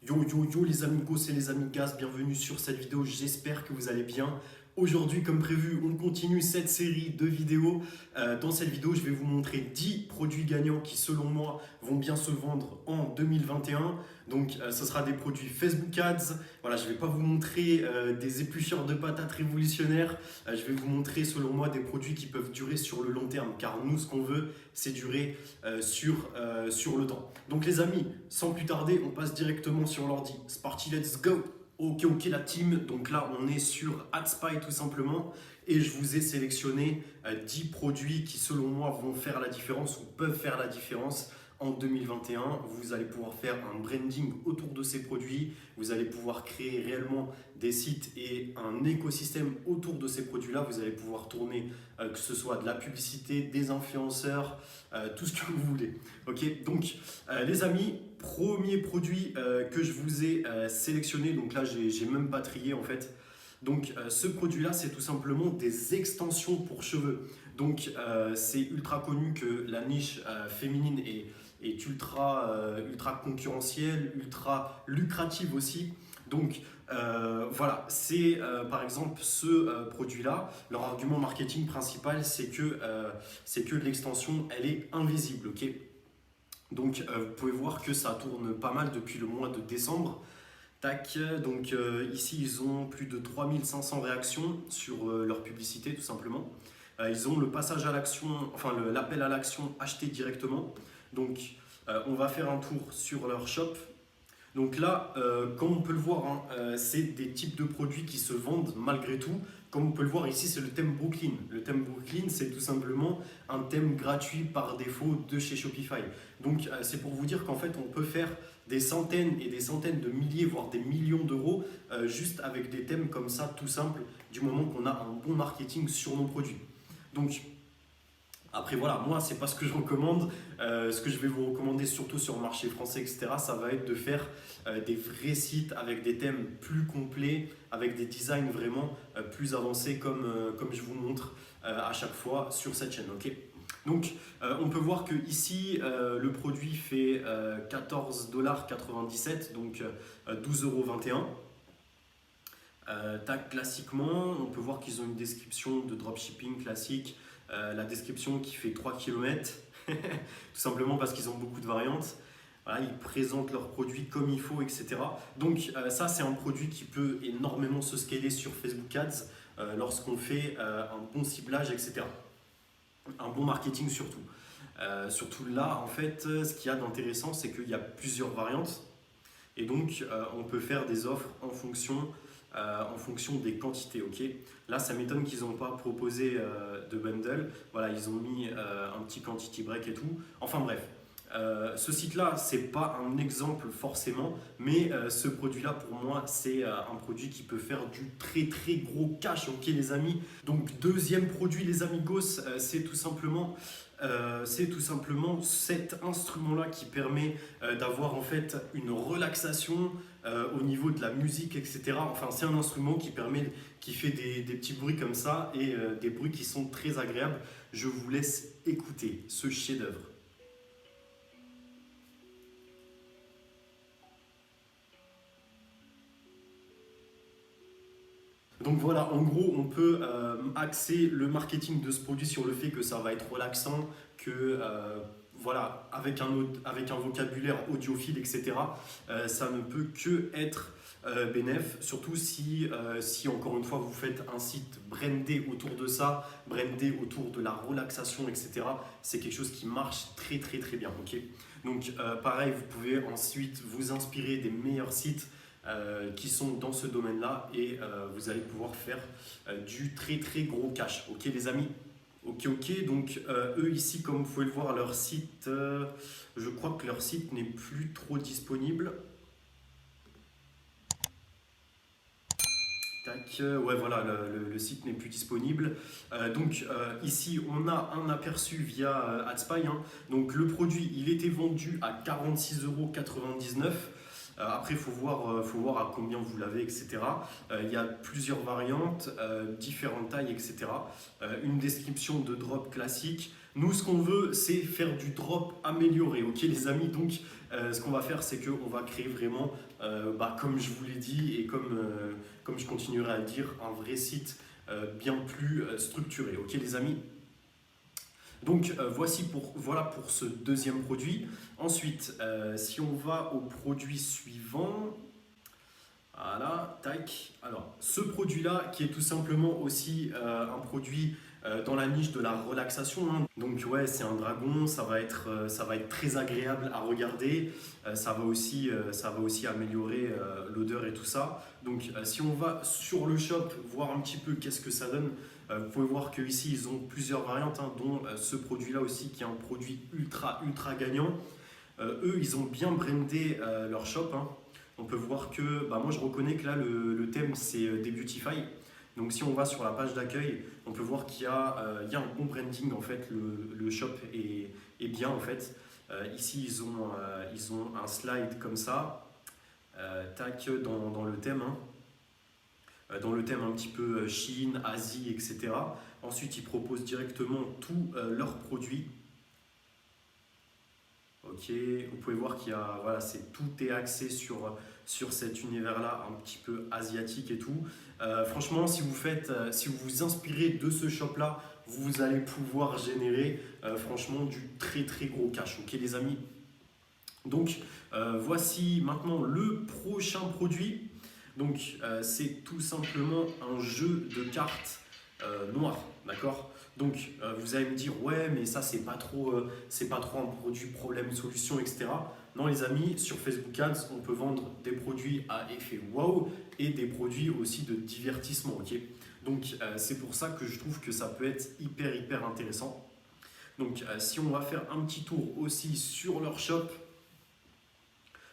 Yo yo yo les amigos et les amigas, bienvenue sur cette vidéo, j'espère que vous allez bien. Aujourd'hui, comme prévu, on continue cette série de vidéos. Dans cette vidéo, je vais vous montrer 10 produits gagnants qui, selon moi, vont bien se vendre en 2021. Donc, ce sera des produits Facebook Ads. Voilà, je ne vais pas vous montrer des éplucheurs de patates révolutionnaires. Je vais vous montrer, selon moi, des produits qui peuvent durer sur le long terme. Car nous, ce qu'on veut, c'est durer sur le temps. Donc, les amis, sans plus tarder, on passe directement sur l'ordi. C'est parti, let's go! Ok la team, donc là on est sur AdSpy tout simplement et je vous ai sélectionné 10 produits qui selon moi vont faire la différence ou peuvent faire la différence en 2021. Vous allez pouvoir faire un branding autour de ces produits, vous allez pouvoir créer réellement des sites et un écosystème autour de ces produits-là. Vous allez pouvoir tourner que ce soit de la publicité, des influenceurs, tout ce que vous voulez. Ok, donc les amis, premier produit que je vous ai sélectionné, donc là j'ai même pas trié en fait. Donc ce produit-là, c'est tout simplement des extensions pour cheveux. Donc c'est ultra connu que la niche féminine est ultra concurrentielle, ultra lucrative aussi. Donc voilà, c'est par exemple ce produit-là. Leur argument marketing principal, c'est que l'extension, elle est invisible, ok. Donc vous pouvez voir que ça tourne pas mal depuis le mois de décembre. Tac, donc ici ils ont plus de 3500 réactions sur leur publicité tout simplement. Ils ont le passage à l'action, enfin l'appel à l'action acheté directement. Donc on va faire un tour sur leur shop. Donc là, comme on peut le voir, hein, c'est des types de produits qui se vendent malgré tout. Comme on peut le voir ici, c'est le thème Brooklyn. Le thème Brooklyn, c'est tout simplement un thème gratuit par défaut de chez Shopify. Donc c'est pour vous dire qu'en fait, on peut faire des centaines et des centaines de milliers, voire des millions d'euros juste avec des thèmes comme ça, tout simple, du moment qu'on a un bon marketing sur nos produits. Donc après voilà, moi c'est pas ce que je recommande. Ce que je vais vous recommander surtout sur le marché français, etc., ça va être de faire des vrais sites avec des thèmes plus complets, avec des designs vraiment plus avancés comme je vous montre à chaque fois sur cette chaîne. Ok. Donc on peut voir que ici le produit fait 14,97 $, donc 12,21 €. Tac, classiquement, on peut voir qu'ils ont une description de dropshipping classique, la description qui fait 3 km, tout simplement parce qu'ils ont beaucoup de variantes. Voilà, ils présentent leurs produits comme il faut, etc. Donc ça, c'est un produit qui peut énormément se scaler sur Facebook Ads lorsqu'on fait un bon ciblage, etc. Un bon marketing surtout. Surtout là, en fait, ce qu'il y a d'intéressant, c'est qu'il y a plusieurs variantes. Et donc, on peut faire des offres en fonction des quantités. Ok. Là, ça m'étonne qu'ils n'ont pas proposé de bundle. Voilà, ils ont mis un petit quantity break et tout. Enfin bref, ce site-là, c'est pas un exemple forcément, mais ce produit-là, pour moi, c'est un produit qui peut faire du très très gros cash, ok les amis. Donc deuxième produit, les amigos, c'est tout simplement cet instrument-là qui permet d'avoir en fait une relaxation au niveau de la musique, etc. Enfin, c'est un instrument qui fait des petits bruits comme ça et des bruits qui sont très agréables. Je vous laisse écouter ce chef-d'œuvre. Donc voilà, en gros, on peut axer le marketing de ce produit sur le fait que ça va être relaxant, que voilà, avec un vocabulaire audiophile, etc., ça ne peut que être bénéf, surtout si encore une fois vous faites un site brandé autour de ça, brandé autour de la relaxation, etc. C'est quelque chose qui marche très très très bien. Ok. Donc pareil, vous pouvez ensuite vous inspirer des meilleurs sites qui sont dans ce domaine-là et vous allez pouvoir faire du très très gros cash. Ok les amis? Ok, donc eux ici, comme vous pouvez le voir, leur site, je crois que leur site n'est plus trop disponible. Tac, ouais voilà, le site n'est plus disponible. Donc ici on a un aperçu via AdSpy, hein. Donc le produit il était vendu à 46,99 €. Après faut voir à combien vous l'avez, etc. Il y a plusieurs variantes, différentes tailles, etc. Une description de drop classique. Nous, ce qu'on veut, c'est faire du drop amélioré, ok les amis. Donc, ce qu'on va faire, c'est qu'on va créer vraiment, comme je vous l'ai dit et comme je continuerai à le dire, un vrai site bien plus structuré, ok les amis. Donc, voilà pour ce deuxième produit. Ensuite, si on va au produit suivant, voilà, tac. Alors, ce produit-là, qui est tout simplement aussi un produit dans la niche de la relaxation, hein. Donc, ouais, c'est un dragon, ça va être très agréable à regarder. Ça va aussi améliorer l'odeur et tout ça. Donc, si on va sur le shop, voir un petit peu qu'est-ce que ça donne, vous pouvez voir qu'ici, ils ont plusieurs variantes, hein, dont ce produit-là aussi, qui est un produit ultra gagnant. Eux, ils ont bien brandé leur shop, hein. On peut voir que, moi je reconnais que là le thème c'est Debutify. Donc si on va sur la page d'accueil, on peut voir il y a un bon branding en fait, le shop est bien en fait. Ici ils ont un slide comme ça, tac, dans le thème, hein. Dans le thème un petit peu Chine, Asie, etc. Ensuite ils proposent directement tous leurs produits. Ok, vous pouvez voir qu'il y a, voilà, tout est axé sur cet univers-là, un petit peu asiatique et tout. Franchement, si vous vous inspirez de ce shop-là, vous allez pouvoir générer franchement du très gros cash. Ok, les amis. Donc, voici maintenant le prochain produit. Donc, c'est tout simplement un jeu de cartes noir, d'accord. Donc, vous allez me dire, ouais, mais ça, c'est pas trop un produit problème-solution, etc. Non, les amis, sur Facebook Ads, on peut vendre des produits à effet wow et des produits aussi de divertissement, ok. Donc, c'est pour ça que je trouve que ça peut être hyper intéressant. Donc, si on va faire un petit tour aussi sur leur shop,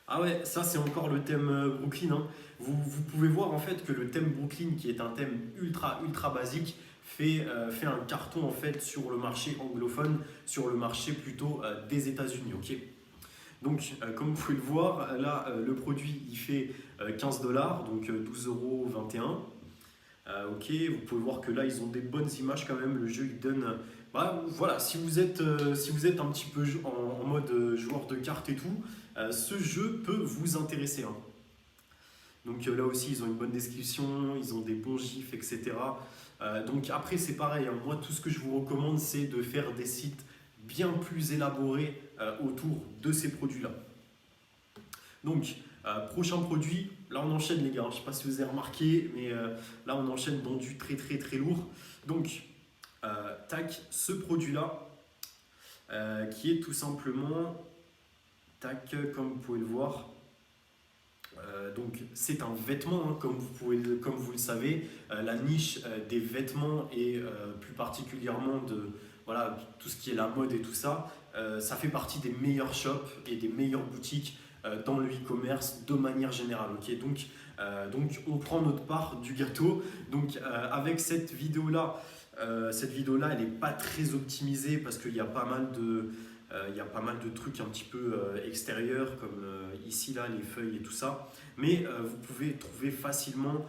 ah ouais, ça c'est encore le thème Brooklyn, hein. Vous pouvez voir en fait que le thème Brooklyn, qui est un thème ultra basique, fait un carton en fait sur le marché anglophone, sur le marché plutôt des États-Unis. Ok. Donc, comme vous pouvez le voir, là le produit il fait 15 dollars, donc 12,21 €. Ok, vous pouvez voir que là ils ont des bonnes images quand même. Le jeu il donne. Voilà, si vous êtes un petit peu en mode joueur de cartes et tout, ce jeu peut vous intéresser, hein. Donc là aussi ils ont une bonne description, ils ont des bons gifs, etc. Donc après c'est pareil, hein. Moi tout ce que je vous recommande c'est de faire des sites bien plus élaborés autour de ces produits-là. Donc prochain produit, là on enchaîne les gars, je ne sais pas si vous avez remarqué, mais là on enchaîne dans du très lourd. Donc tac, ce produit-là qui est tout simplement, tac, comme vous pouvez le voir. Donc c'est un vêtement, hein, comme vous le savez. La niche des vêtements et plus particulièrement de voilà, tout ce qui est la mode et tout ça, ça fait partie des meilleurs shops et des meilleures boutiques dans le e-commerce de manière générale. Okay, donc on prend notre part du gâteau. Donc avec cette vidéo-là, elle n'est pas très optimisée parce qu'il y a pas mal de trucs un petit peu extérieurs comme ici là les feuilles et tout ça, mais vous pouvez trouver facilement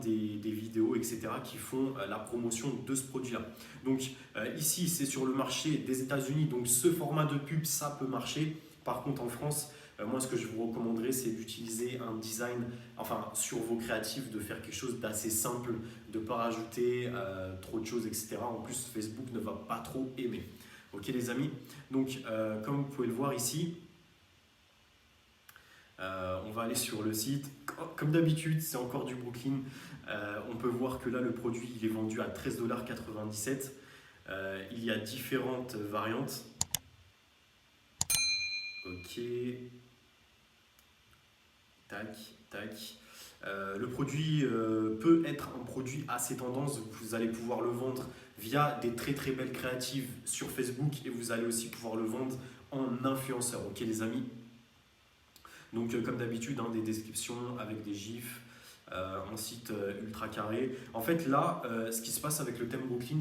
des vidéos, etc., qui font la promotion de ce produit-là. Donc ici, c'est sur le marché des États-Unis, donc ce format de pub, ça peut marcher. Par contre, en France, moi, ce que je vous recommanderais, c'est d'utiliser un design, enfin, sur vos créatifs, de faire quelque chose d'assez simple, de ne pas rajouter trop de choses, etc. En plus, Facebook ne va pas trop aimer. Ok, les amis? Donc, comme vous pouvez le voir ici, on va aller sur le site. Comme d'habitude, c'est encore du Brooklyn. On peut voir que là, le produit il est vendu à 13,97 $. Il y a différentes variantes. Ok. Tac. Le produit peut être un produit assez tendance. Vous allez pouvoir le vendre via des très belles créatives sur Facebook et vous allez aussi pouvoir le vendre en influenceur. Ok, les amis? Donc comme d'habitude, hein, des descriptions avec des gifs, un site ultra carré. En fait là, ce qui se passe avec le thème Brooklyn,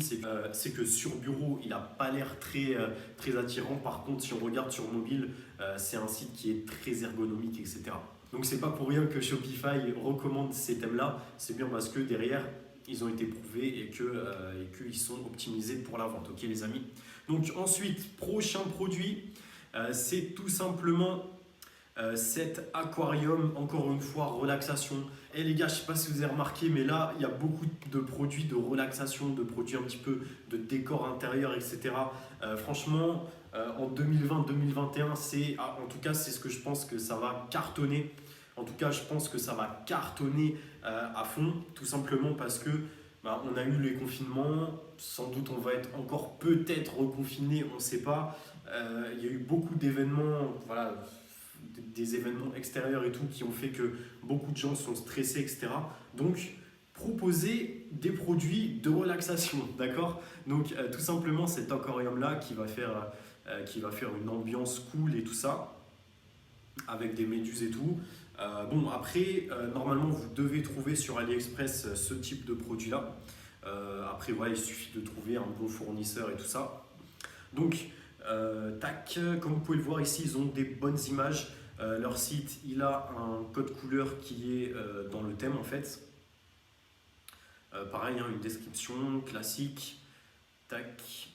c'est que sur bureau, il n'a pas l'air très attirant. Par contre, si on regarde sur mobile, c'est un site qui est très ergonomique, etc. Donc c'est pas pour rien que Shopify recommande ces thèmes-là. C'est bien parce que derrière, ils ont été prouvés et qu'ils sont optimisés pour la vente. Ok les amis. Donc ensuite, prochain produit, c'est tout simplement cet aquarium, encore une fois, relaxation. Et les gars, je sais pas si vous avez remarqué, mais là, il y a beaucoup de produits de relaxation, de produits un petit peu de décor intérieur, etc. Franchement, en 2020-2021, en tout cas, c'est ce que je pense que ça va cartonner. En tout cas, je pense que ça va cartonner à fond, tout simplement parce que on a eu les confinements, sans doute on va être encore peut-être reconfiné, on ne sait pas. Il y a eu beaucoup d'événements, voilà, des événements extérieurs et tout qui ont fait que beaucoup de gens sont stressés, etc. Donc, proposer des produits de relaxation, d'accord. Donc, tout simplement cet aquarium-là qui va faire une ambiance cool et tout ça, avec des méduses et tout. Bon, après, normalement, vous devez trouver sur AliExpress ce type de produit-là. Après, voilà, il suffit de trouver un bon fournisseur et tout ça. Donc, tac, comme vous pouvez le voir ici, ils ont des bonnes images. Leur site, il a un code couleur qui est dans le thème en fait. Pareil, hein, une description classique. Tac.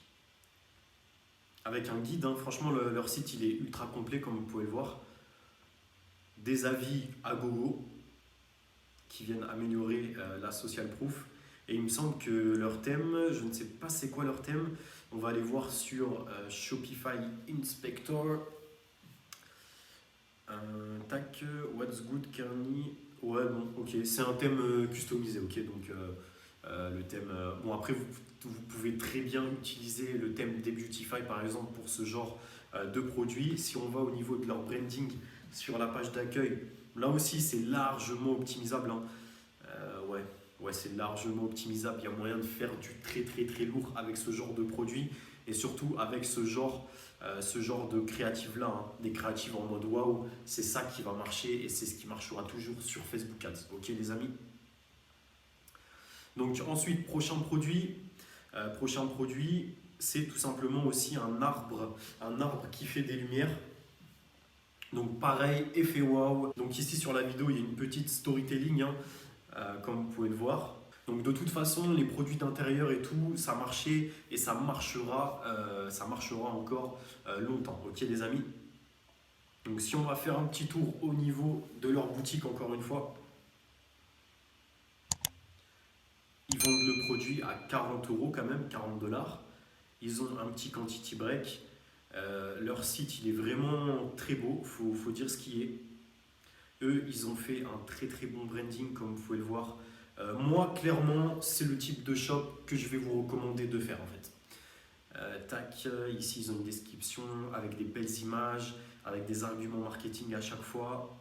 Avec un guide, hein. Franchement, leur site, il est ultra complet comme vous pouvez le voir. Des avis à gogo qui viennent améliorer la social proof. Et il me semble que leur thème, je ne sais pas c'est quoi leur thème, on va aller voir sur Shopify Inspector. Tac, what's good Kearney. Ouais, bon, ok, c'est un thème customisé, ok, donc le thème. Bon, après, vous pouvez très bien utiliser le thème Debutify par exemple pour ce genre de produit. Si on va au niveau de leur branding sur la page d'accueil, là aussi c'est largement optimisable. Hein. Ouais, c'est largement optimisable. Il y a moyen de faire du très très très lourd avec ce genre de produit et surtout avec ce genre de créative là, hein. Des créatives en mode waouh, c'est ça qui va marcher et c'est ce qui marchera toujours sur Facebook Ads. Ok les amis. Donc ensuite, prochain produit, c'est tout simplement aussi un arbre qui fait des lumières. Donc pareil, effet waouh. Donc ici sur la vidéo, il y a une petite storytelling, hein, comme vous pouvez le voir. Donc de toute façon, les produits d'intérieur et tout, ça marchait et ça marchera encore longtemps. Ok les amis. Donc si on va faire un petit tour au niveau de leur boutique encore une fois, ils vendent le produit à 40 € quand même, 40 $. Ils ont un petit quantity break. Leur site, il est vraiment très beau, faut dire ce qui est. Eux, ils ont fait un très très bon branding, comme vous pouvez le voir. Moi, clairement, c'est le type de shop que je vais vous recommander de faire en fait. Tac, ici, ils ont une description avec des belles images, avec des arguments marketing à chaque fois.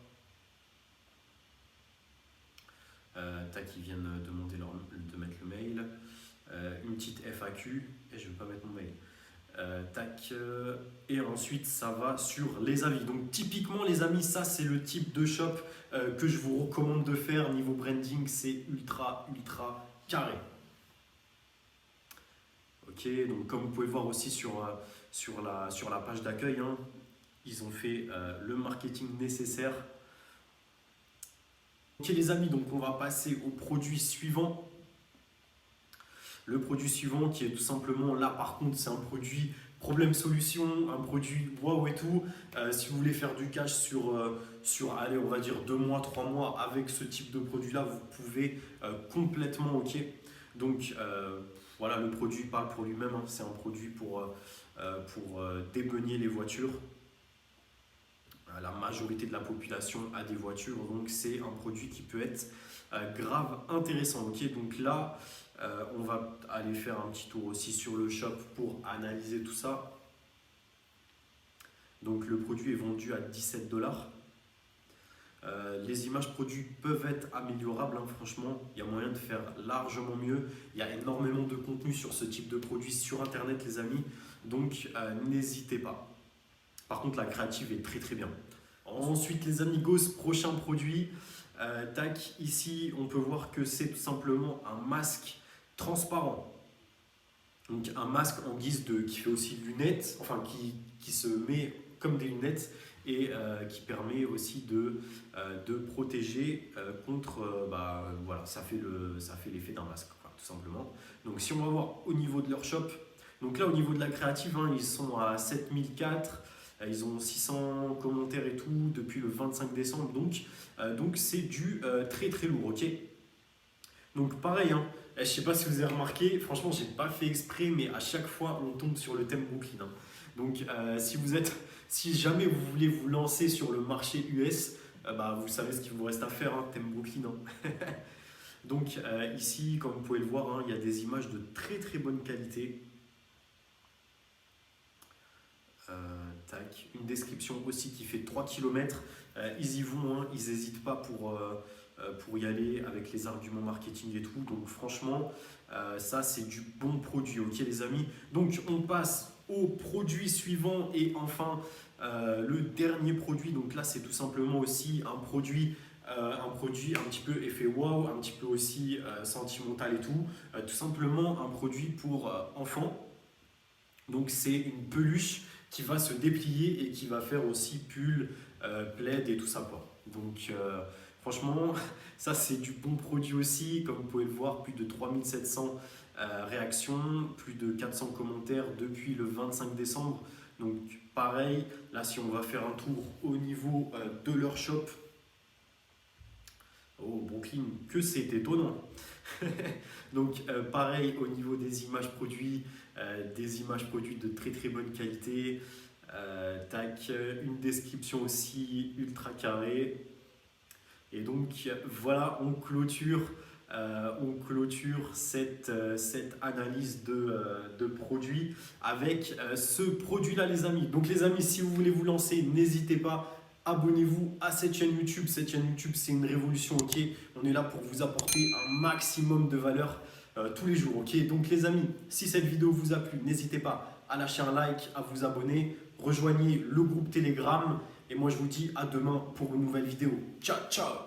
Tac, ils viennent demander de mettre le mail. Une petite FAQ, et je ne vais pas mettre mon mail. Tac, et ensuite ça va sur les avis. Donc typiquement les amis, ça c'est le type de shop que je vous recommande de faire. Niveau branding, c'est ultra carré. Ok, donc comme vous pouvez voir aussi sur la page d'accueil, hein, ils ont fait le marketing nécessaire. Ok les amis, donc on va passer au produit suivant. Le produit suivant qui est tout simplement là, par contre, c'est un produit problème-solution, un produit waouh et tout. Si vous voulez faire du cash sur allez, on va dire 2 mois, 3 mois avec ce type de produit-là, vous pouvez complètement, ok. Donc voilà, le produit parle pour lui-même. Hein. C'est un produit pour débeugner les voitures. La majorité de la population a des voitures, donc c'est un produit qui peut être grave intéressant. Ok, donc là, on va aller faire un petit tour aussi sur le shop pour analyser tout ça. Donc le produit est vendu à 17 $. Les images produits peuvent être améliorables, hein, franchement, il y a moyen de faire largement mieux. Il y a énormément de contenu sur ce type de produit sur internet les amis, donc n'hésitez pas. Par contre la créative est très très bien. Ensuite les amigos, prochain produit. Tac, ici on peut voir que c'est tout simplement un masque transparent. Donc un masque en guise qui fait aussi lunettes, enfin qui se met comme des lunettes et qui permet aussi de protéger contre, voilà, ça fait l'effet d'un masque, quoi. tout simplement. Donc si on va voir au niveau de leur shop, donc là au niveau de la créative, hein, ils sont à 7004, ils ont 600 commentaires et tout depuis le 25 décembre, donc c'est du très très lourd, ok. Donc pareil, hein, je sais pas si vous avez remarqué, franchement j'ai pas fait exprès, mais à chaque fois on tombe sur le thème Brooklyn, hein. Donc si jamais vous voulez vous lancer sur le marché US, bah, vous savez ce qu'il vous reste à faire, hein, thème Brooklyn, hein. Donc ici, comme vous pouvez le voir, hein, il y a des images de très très bonne qualité. Tac. Une description aussi qui fait 3 km. Ils y vont, hein, ils n'hésitent pas pour y aller avec les arguments marketing et tout. Donc franchement, ça c'est du bon produit, ok les amis. Donc on passe au produit suivant et enfin le dernier produit. Donc là c'est tout simplement aussi un produit un petit peu effet wow, un petit peu aussi sentimental et tout. Tout simplement un produit pour enfants. Donc c'est une peluche qui va se déplier et qui va faire aussi pull, plaid et tout ça, quoi. Donc franchement, ça c'est du bon produit aussi. Comme vous pouvez le voir, plus de 3700 réactions, plus de 400 commentaires depuis le 25 décembre. Donc pareil, là si on va faire un tour au niveau de leur shop, oh Brooklyn, que c'est étonnant. Donc pareil au niveau des images produits de très très bonne qualité. Tac, une description aussi ultra carrée. Et donc voilà, on clôture cette analyse de produits avec ce produit-là, les amis. Donc les amis, si vous voulez vous lancer, n'hésitez pas. Abonnez-vous à cette chaîne YouTube. Cette chaîne YouTube, c'est une révolution, ok. On est là pour vous apporter un maximum de valeur tous les jours, ok. Donc les amis, si cette vidéo vous a plu, n'hésitez pas à lâcher un like, à vous abonner. Rejoignez le groupe Telegram. Et moi, je vous dis à demain pour une nouvelle vidéo. Ciao, ciao!